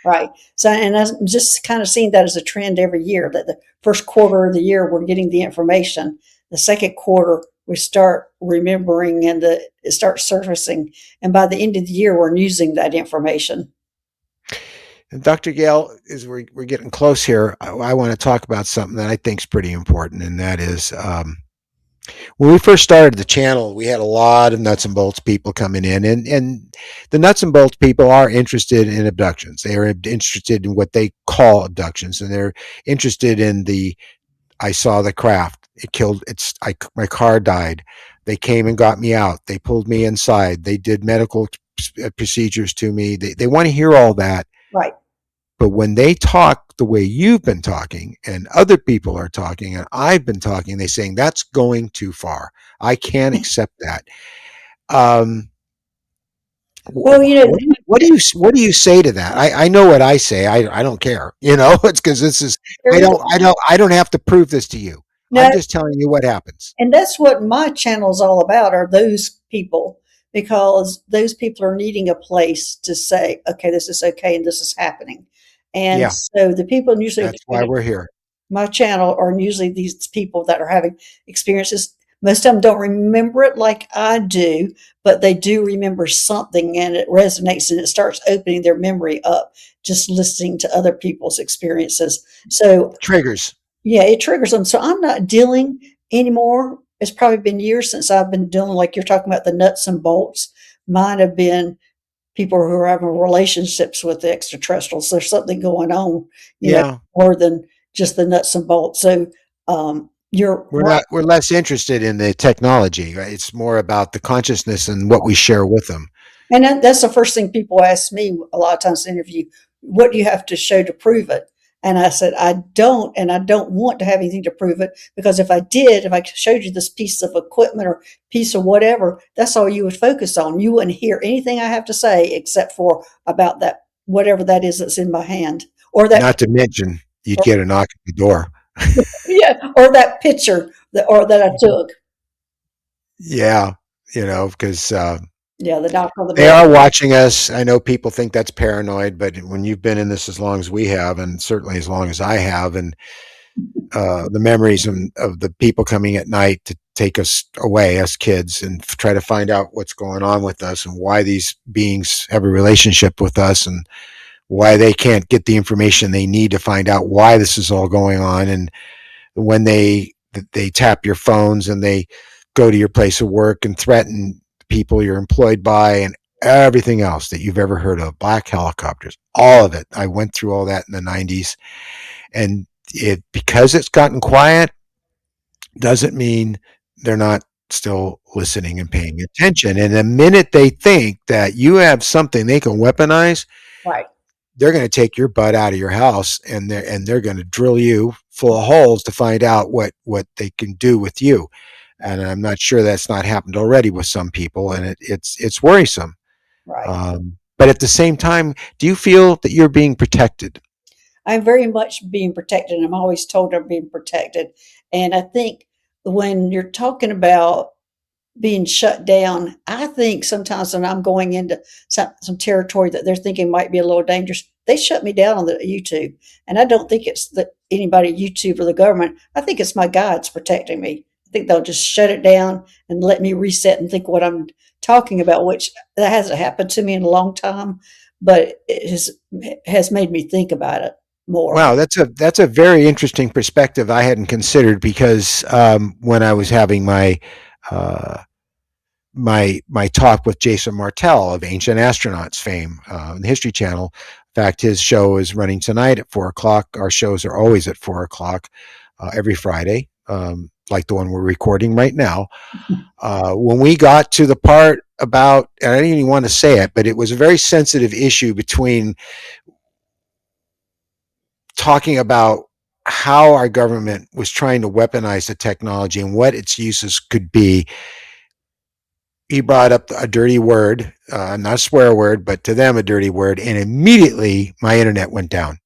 right. So, and I'm just kind of seeing that as a trend every year that the first quarter of the year we're getting the information. The second quarter we start remembering and it starts surfacing. And by the end of the year, we're using that information.
And Dr. Gail, as we're getting close here, I want to talk about something that I think is pretty important, and that is when we first started the channel, we had a lot of nuts and bolts people coming in, and the nuts and bolts people are interested in abductions. They are interested in what they call abductions, and they're interested in the I saw the craft. It killed. My car died. They came and got me out. They pulled me inside. They did medical procedures to me. They want to hear all that,
Right.
but when they talk the way you've been talking and other people are talking and I've been talking, they're saying that's going too far. I can't accept that. Um,
Well,
what do you say to that? I know what I say. I don't care. It's because this is
there is
I don't have to prove this to you.
no.
I'm just telling you what happens.
And that's what my channel is all about are those people because those people are needing a place to say, okay, this is okay and this is happening. And
Yeah,
so the people usually
that's why we're here.
my channel are usually these people that are having experiences. Most of them don't remember it like I do, but they do remember something and it resonates and it starts opening their memory up just listening to other people's experiences. So,
Triggers.
yeah, it triggers them. So I'm not dealing anymore. It's probably been years since I've been dealing, like you're talking about the nuts and bolts. Mine have been people who are having relationships with the extraterrestrials. There's something going on,
Yeah.
more than just the nuts and bolts. So you're right.
We're less interested in the technology, right? It's more about the consciousness and what we share with them.
And that's the first thing people ask me a lot of times in the interview, what do you have to show to prove it? And I said, I don't, and I don't want to have anything to prove it because if I did, if I showed you this piece of equipment or piece of whatever, that's all you would focus on. You wouldn't hear anything I have to say except for about that, whatever that is that's in my hand or that,
Not to mention, you'd
or,
get a knock at the door.
yeah, or that picture that, or that I took.
Yeah, because
Yeah, the knock on the
they
door.
are watching us. I know people think that's paranoid, but when you've been in this as long as we have, and certainly as long as I have, and the memories of the people coming at night to take us away, us kids, and try to find out what's going on with us and why these beings have a relationship with us and why they can't get the information they need to find out why this is all going on. And when they tap your phones and they go to your place of work and threaten people you're employed by and everything else that you've ever heard of, black helicopters, all of it. I went through all that in the 90s, and it because it's gotten quiet doesn't mean they're not still listening and paying attention. And the minute they think that you have something they can weaponize,
Right,
they're going to take your butt out of your house and they're going to drill you full of holes to find out what they can do with you. And I'm not sure that's not happened already with some people, and it's worrisome.
right.
But at the same time, do you feel that you're being protected?
I'm very much being protected. And I'm always told I'm being protected. And I think when you're talking about being shut down, I think sometimes when I'm going into some territory that they're thinking might be a little dangerous, they shut me down on the YouTube. And I don't think it's anybody at YouTube or the government. I think it's my guides protecting me. I think they'll just shut it down and let me reset and think what I'm talking about, which that hasn't happened to me in a long time, but has made me think about it more.
Wow, that's a very interesting perspective I hadn't considered because when I was having uh, my talk with Jason Martell of Ancient Astronauts fame on the History Channel. In fact, his show is running tonight at 4 o'clock. Our shows are always at 4 o'clock every Friday, like the one we're recording right now. When we got to the part about, and I didn't even want to say it, but it was a very sensitive issue between talking about how our government was trying to weaponize the technology and what its uses could be. He brought up a dirty word, not a swear word, but to them a dirty word, and immediately my internet went down.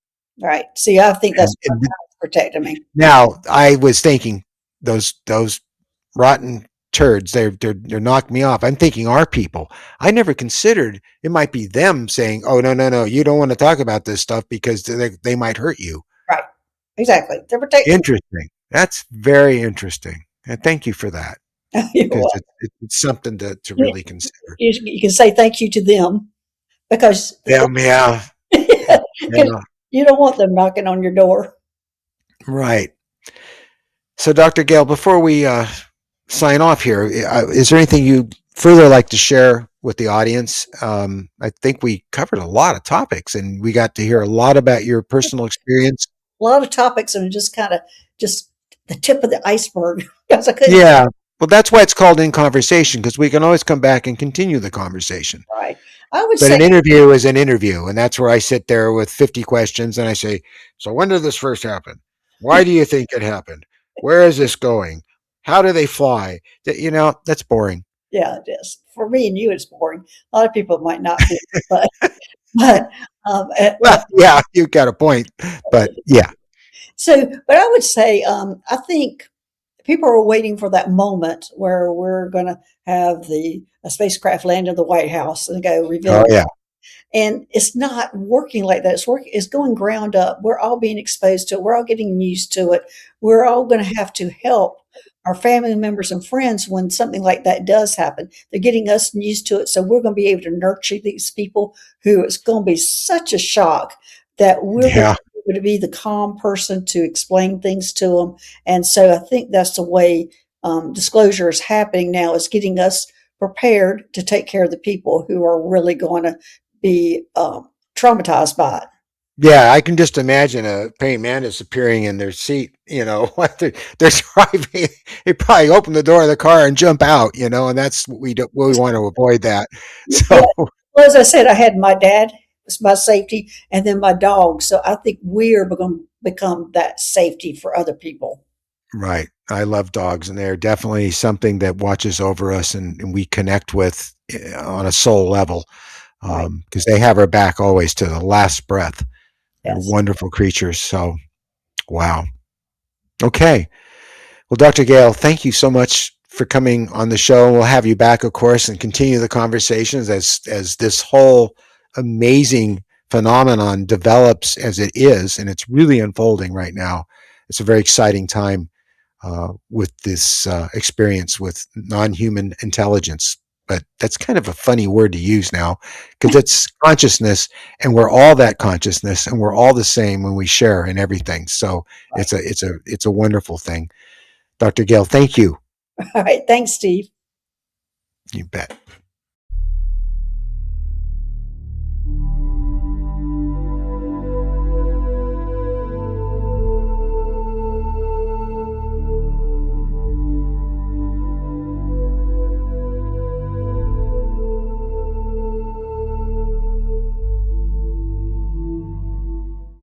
Right. See, I think that's
And
protecting me.
now I was thinking those rotten turds, they're knocking me off. I'm thinking our people. I never considered it might be them saying, "Oh no, you don't want to talk about this stuff because they might hurt you."
Right. Exactly. They're protecting
Interesting. That's very interesting, and thank you for that
you.
because it's something to
You,
really consider.
you can say thank you to them because
Yeah, yeah, yeah.
you don't want them knocking on your door.
Right. So, Dr. Gail, before we sign off here, is there anything you'd further like to share with the audience? I think we covered a lot of topics and we got to hear a lot about your personal experience.
A lot of topics and just kind of just the tip of the iceberg because I couldn't.
Yeah. Well, that's why it's called In Conversation, because we can always come back and continue the conversation.
Right. I would
But
say,
an interview is an interview. And that's where I sit there with 50 questions and I say, so when did this first happen? Why do you think it happened? Where is this going? How do they fly? That's boring.
yeah, it is. For me and you, it's boring. A lot of people might not be, but, but,
Well, yeah, you got a point. But yeah.
so, but I would say, I think people are waiting for that moment where we're going to have a spacecraft land in the White House and go
Oh,
reveal.
yeah.
And it's not working like that. It's going ground up. We're all being exposed to it. We're all getting used to it. We're all going to have to help our family members and friends when something like that does happen. They're getting us used to it. So we're going to be able to nurture these people who it's going to be such a shock that we're going
Yeah.
to be able to be the calm person to explain things to them. And so I think that's the way disclosure is happening now, is getting us prepared to take care of the people who are really going to be traumatized by it.
Yeah, I can just imagine a praying mantis appearing in their seat, what they're driving. They probably open the door of the car and jump out, and that's what we want to avoid that.
Yeah.
So,
Well, as I said, I had my dad was my safety, and then my dog. So I think we're going to become that safety for other people.
right. I love dogs, and they're definitely something that watches over us and we connect with on a soul level
Right.
because they have our back always to the last breath. They're
Yes.
wonderful creatures. So, wow. Okay. Well, Dr. Gail, thank you so much for coming on the show. We'll have you back, of course, and continue the conversations as this whole amazing phenomenon develops as it is, and it's really unfolding right now. It's a very exciting time with this experience with non-human intelligence. But that's kind of a funny word to use now because it's consciousness, and we're all that consciousness, and we're all the same when we share in everything. So
Right.
it's a wonderful thing. Dr. Gail, thank you.
All right. Thanks, Steve.
You bet.